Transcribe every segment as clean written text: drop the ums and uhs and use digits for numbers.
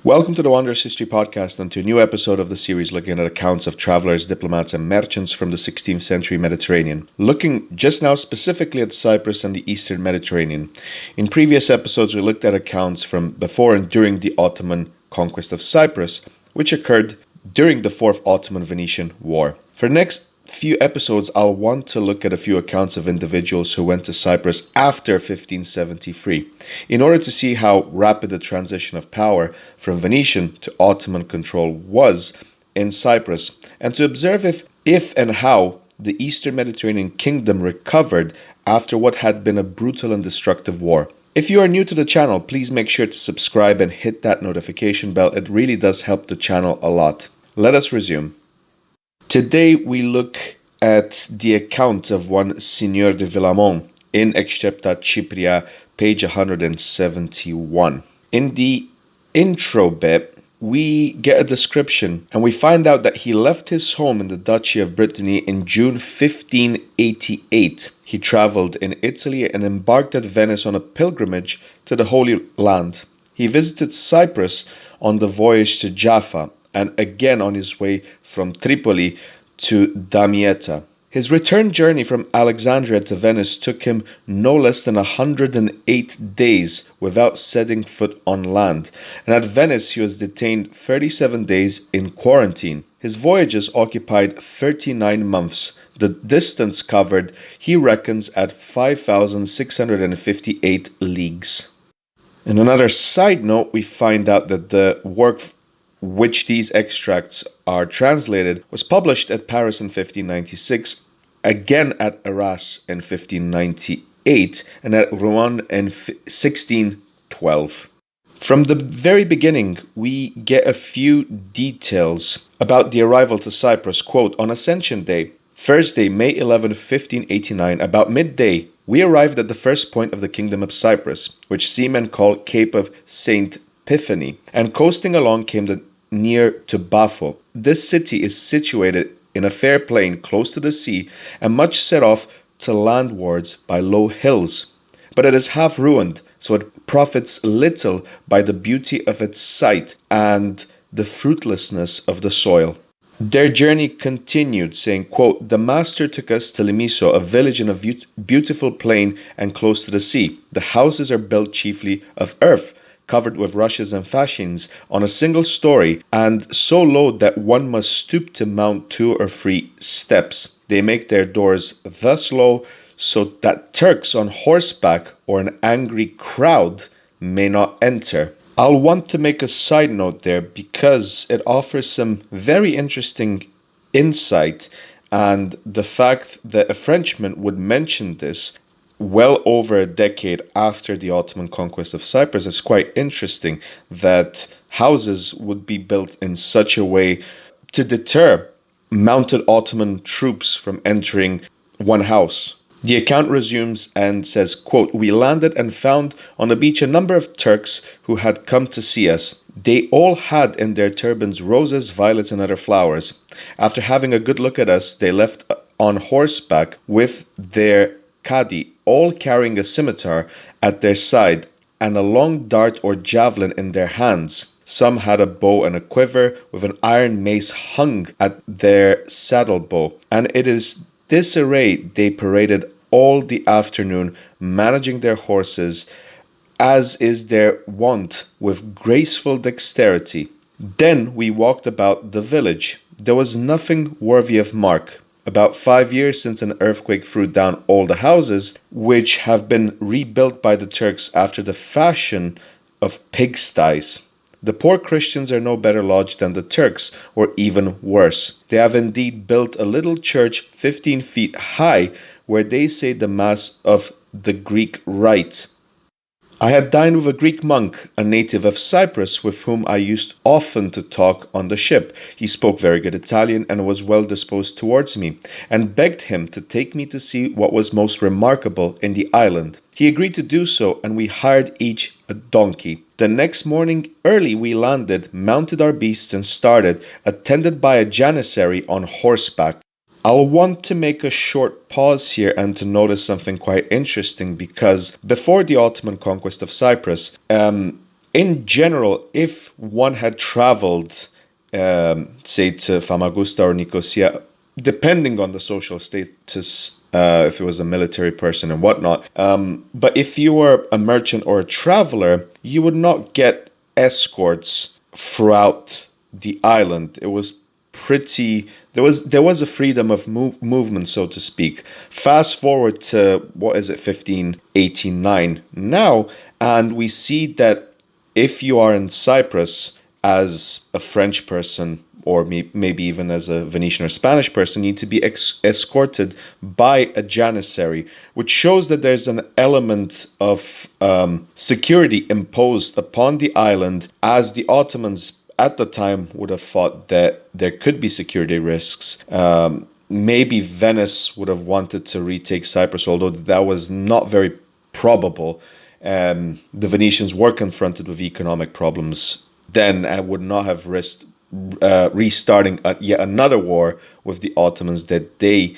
Welcome to the Wanderers History Podcast and to a new episode of the series looking at accounts of travelers, diplomats, and merchants from the 16th century Mediterranean. Looking just now specifically at Cyprus and the Eastern Mediterranean. In previous episodes, we looked at accounts from before and during the Ottoman conquest of Cyprus, which occurred during the Fourth Ottoman Venetian War. For the next few episodes, I'll want to look at a few accounts of individuals who went to Cyprus after 1573 in order to see how rapid the transition of power from Venetian to Ottoman control was in Cyprus, and to observe if and how the Eastern Mediterranean kingdom recovered after what had been a brutal and destructive war. If you are new to the channel, please make sure to subscribe and hit that notification bell. It really does help the channel a lot. Let us resume. Today we look at the account of one Seigneur de Villamont in Excepta Cypria, page 171. In the intro bit, we get a description and we find out that he left his home in the Duchy of Brittany in June 1588. He traveled in Italy and embarked at Venice on a pilgrimage to the Holy Land. He visited Cyprus on the voyage to Jaffa and again on his way from Tripoli to Damietta. His return journey from Alexandria to Venice took him no less than 108 days without setting foot on land, and at Venice he was detained 37 days in quarantine. His voyages occupied 39 months. The distance covered he reckons at 5,658 leagues. In another side note, we find out that the work which these extracts are translated was published at Paris in 1596, again at Arras in 1598, and at Rouen in 1612. From the very beginning, we get a few details about the arrival to Cyprus. Quote, on Ascension Day, Thursday, May 11, 1589, about midday, we arrived at the first point of the Kingdom of Cyprus, which seamen call Cape of St. Epiphany, and coasting along came near to Bafo. This city is situated in a fair plain close to the sea and much set off to landwards by low hills. But it is half ruined, so it profits little by the beauty of its site and the fruitlessness of the soil. Their journey continued, saying, quote, the master took us to Limiso, a village in a beautiful plain and close to the sea. The houses are built chiefly of earth, covered with rushes and fascines, on a single story, and so low that one must stoop to mount 2 or 3 steps. They make their doors thus low, so that Turks on horseback or an angry crowd may not enter. I'll want to make a side note there because it offers some very interesting insight, and the fact that a Frenchman would mention this well over a decade after the Ottoman conquest of Cyprus is quite interesting, that houses would be built in such a way to deter mounted Ottoman troops from entering one house. The account resumes and says, quote, we landed and found on the beach a number of Turks who had come to see us. They all had in their turbans roses, violets, and other flowers. After having a good look at us, they left on horseback with their Cadi, all carrying a scimitar at their side and a long dart or javelin in their hands. Some had a bow and a quiver with an iron mace hung at their saddle bow, and it is this array they paraded all the afternoon, managing their horses, as is their wont, with graceful dexterity. Then we walked about the village. There was nothing worthy of mark. About 5 years since an earthquake threw down all the houses, which have been rebuilt by the Turks after the fashion of pigsties. The poor Christians are no better lodged than the Turks, or even worse. They have indeed built a little church 15 feet high, where they say the Mass of the Greek rite. I had dined with a Greek monk, a native of Cyprus, with whom I used often to talk on the ship. He spoke very good Italian and was well disposed towards me, and begged him to take me to see what was most remarkable in the island. He agreed to do so, and we hired each a donkey. The next morning early we landed, mounted our beasts, and started, attended by a janissary on horseback. I'll want to make a short pause here and to notice something quite interesting, because before the Ottoman conquest of Cyprus, In general, if one had traveled, say, to Famagusta or Nicosia, depending on the social status, if it was a military person and whatnot, but if you were a merchant or a traveler, you would not get escorts throughout the island. It was pretty, there was a freedom of movement, so to speak. Fast forward to, what is it, 1589 now, and we see that if you are in Cyprus as a French person, or maybe even as a Venetian or Spanish person, you need to be escorted by a janissary, which shows that there's an element of security imposed upon the island, as the Ottomans at the time would have thought that there could be security risks. Maybe Venice would have wanted to retake Cyprus, although that was not very probable. The Venetians were confronted with economic problems then and would not have risked restarting yet another war with the Ottomans that they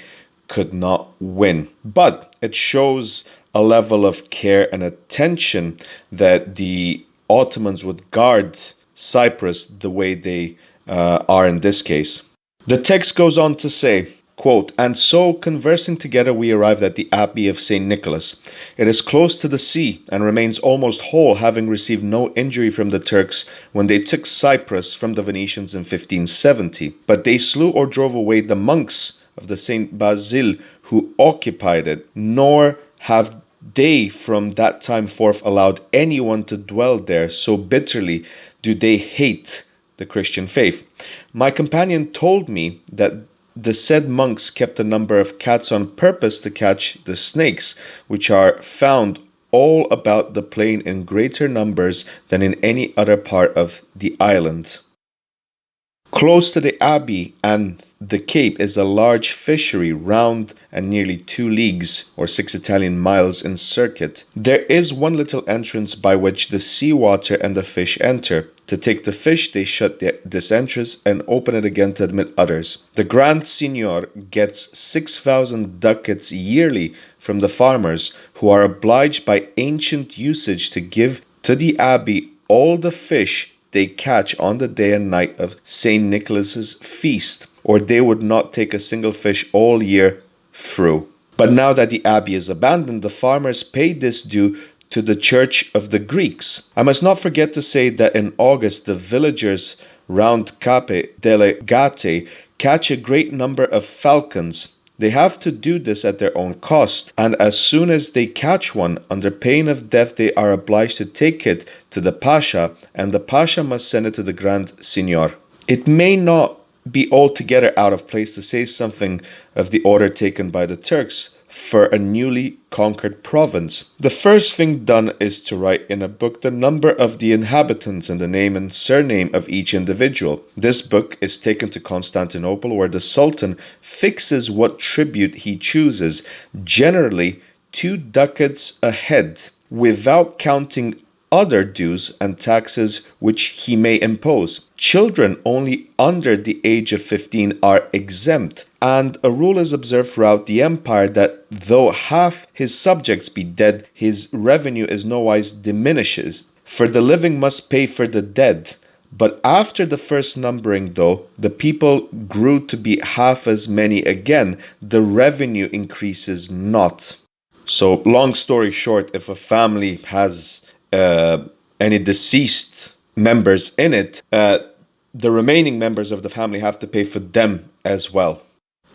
could not win. But it shows a level of care and attention that the Ottomans would guard Cyprus the way they are in this case. The text goes on to say, quote, "And so, conversing together, we arrived at the Abbey of St. Nicholas. It is close to the sea, and remains almost whole, having received no injury from the Turks when they took Cyprus from the Venetians in 1570. But they slew or drove away the monks of the St. Basil who occupied it, nor have they from that time forth allowed anyone to dwell there, so bitterly do they hate the Christian faith. My companion told me that the said monks kept a number of cats on purpose to catch the snakes, which are found all about the plain in greater numbers than in any other part of the island. Close to the abbey and the cape is a large fishery, round and nearly 2 leagues or 6 Italian miles in circuit. There is one little entrance by which the sea water and the fish enter. To take the fish, they shut this entrance and open it again to admit others. The Grand Signor gets 6,000 ducats yearly from the farmers, who are obliged by ancient usage to give to the abbey all the fish they catch on the day and night of St. Nicholas's feast, or they would not take a single fish all year through. But now that the abbey is abandoned, the farmers pay this due to the Church of the Greeks. I must not forget to say that in August, the villagers round Cape delle Gatte catch a great number of falcons. They have to do this at their own cost, and as soon as they catch one, under pain of death, they are obliged to take it to the Pasha, and the Pasha must send it to the Grand Signor. It may not be altogether out of place to say something of the order taken by the Turks for a newly conquered province. The first thing done is to write in a book the number of the inhabitants and the name and surname of each individual. This book is taken to Constantinople, where the Sultan fixes what tribute he chooses, generally 2 ducats a head, without counting other dues and taxes which he may impose. Children only under the age of 15 are exempt, and a rule is observed throughout the empire that though half his subjects be dead, his revenue is nowise diminishes, for the living must pay for the dead. But after the first numbering, though the people grew to be half as many again, the revenue increases not." So, long story short, if a family has any deceased members in it, the remaining members of the family have to pay for them as well.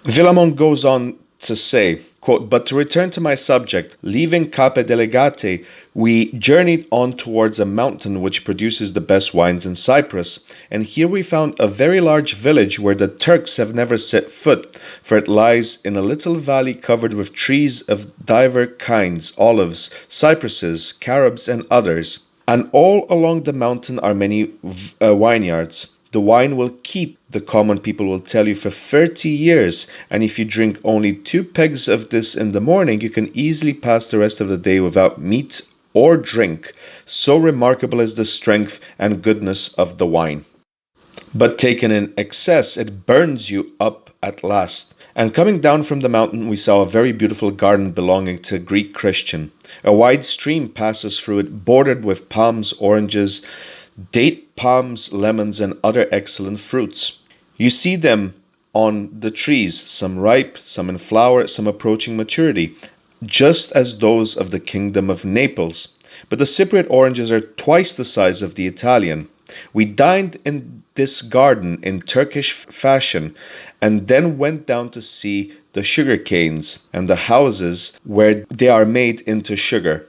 Villamont goes on to say, quote, "But to return to my subject, leaving Cape delle Gatte, we journeyed on towards a mountain which produces the best wines in Cyprus, and here we found a very large village where the Turks have never set foot, for it lies in a little valley covered with trees of divers kinds, olives, cypresses, carobs, and others, and all along the mountain are many vineyards. The wine will keep, the common people will tell you, for 30 years, and if you drink only 2 pegs of this in the morning, you can easily pass the rest of the day without meat or drink. So remarkable is the strength and goodness of the wine. But taken in excess, it burns you up at last. And coming down from the mountain, we saw a very beautiful garden belonging to a Greek Christian. A wide stream passes through it, bordered with palms, oranges, date palms, lemons, and other excellent fruits. You see them on the trees, some ripe, some in flower, some approaching maturity, just as those of the kingdom of Naples. But the Cypriot oranges are twice the size of the Italian. We dined in this garden in Turkish fashion, and then went down to see the sugar canes and the houses where they are made into sugar.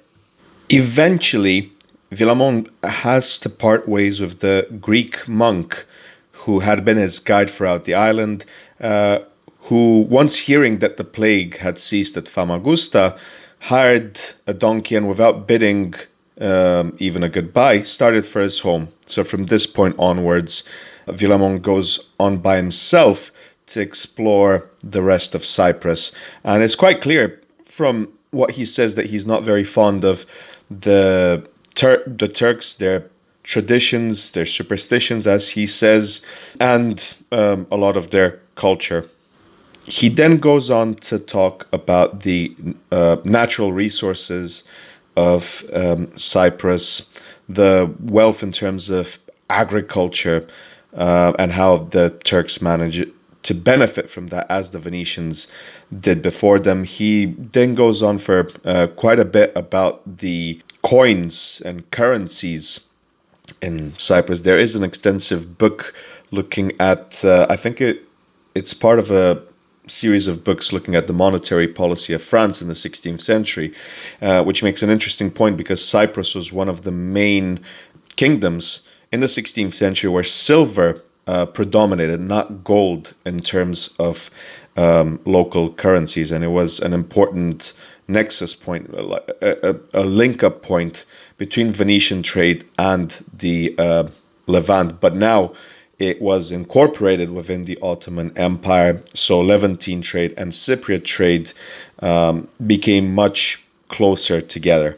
Eventually, Villamont has to part ways with the Greek monk who had been his guide throughout the island, who, once hearing that the plague had ceased at Famagusta, hired a donkey and, without bidding even a goodbye, started for his home. So from this point onwards, Villamont goes on by himself to explore the rest of Cyprus. And it's quite clear from what he says that he's not very fond of the Turks, their traditions, their superstitions, as he says, and a lot of their culture. He then goes on to talk about the natural resources of Cyprus, the wealth in terms of agriculture, and how the Turks manage to benefit from that as the Venetians did before them. He then goes on for quite a bit about the coins and currencies in Cyprus. There is an extensive book looking at, I think it's part of a series of books looking at the monetary policy of France in the 16th century, which makes an interesting point because Cyprus was one of the main kingdoms in the 16th century where silver predominated, not gold, in terms of local currencies. And it was an important nexus point, a link-up point between Venetian trade and the Levant. But now it was incorporated within the Ottoman Empire, so Levantine trade and Cypriot trade became much closer together.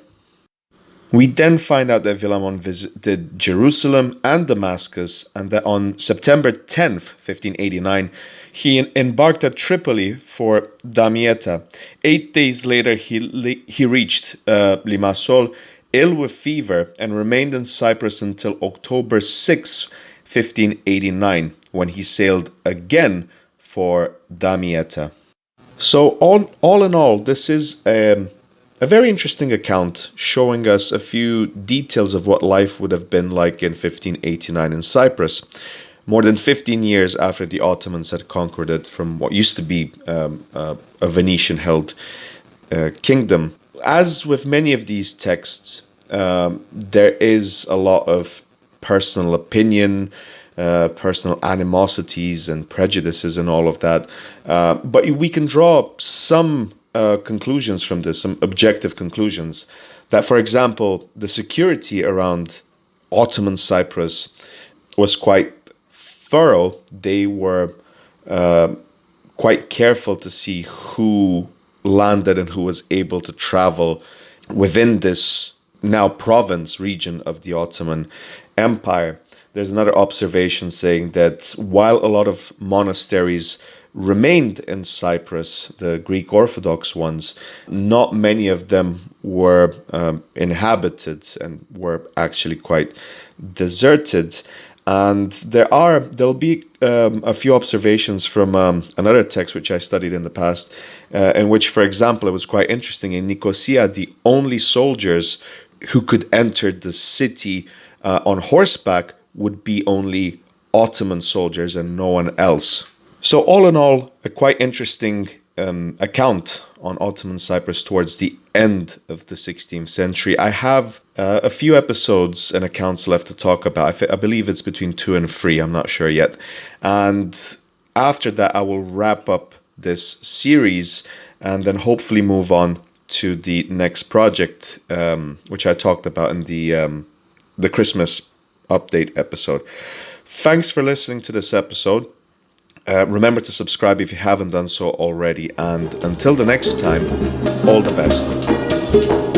We then find out that Villamont visited Jerusalem and Damascus, and that on September 10th, 1589, he embarked at Tripoli for Damietta. 8 days later, he reached Limassol, ill with fever, and remained in Cyprus until October 6th, 1589, when he sailed again for Damietta. So all in all, this is a very interesting account showing us a few details of what life would have been like in 1589 in Cyprus, more than 15 years after the Ottomans had conquered it from what used to be a Venetian-held kingdom. As with many of these texts, there is a lot of personal opinion, personal animosities and prejudices and all of that. But we can draw some conclusions from this, some objective conclusions. That, for example, the security around Ottoman Cyprus was quite thorough. They were quite careful to see who landed and who was able to travel within this now province region of the Ottoman Empire. There's another observation saying that while a lot of monasteries remained in Cyprus, the Greek Orthodox ones, not many of them were inhabited and were actually quite deserted. And there'll be a few observations from another text which I studied in the past, in which, for example, it was quite interesting. In Nicosia, the only soldiers who could enter the city on horseback would be only Ottoman soldiers and no one else. So all in all, a quite interesting account on Ottoman Cyprus towards the end of the 16th century. I have a few episodes and accounts left to talk about. I believe it's between 2 and 3, I'm not sure yet. And after that, I will wrap up this series and then hopefully move on to the next project, which I talked about in the Christmas update episode. Thanks for listening to this episode. Remember to subscribe if you haven't done so already. And until the next time, all the best.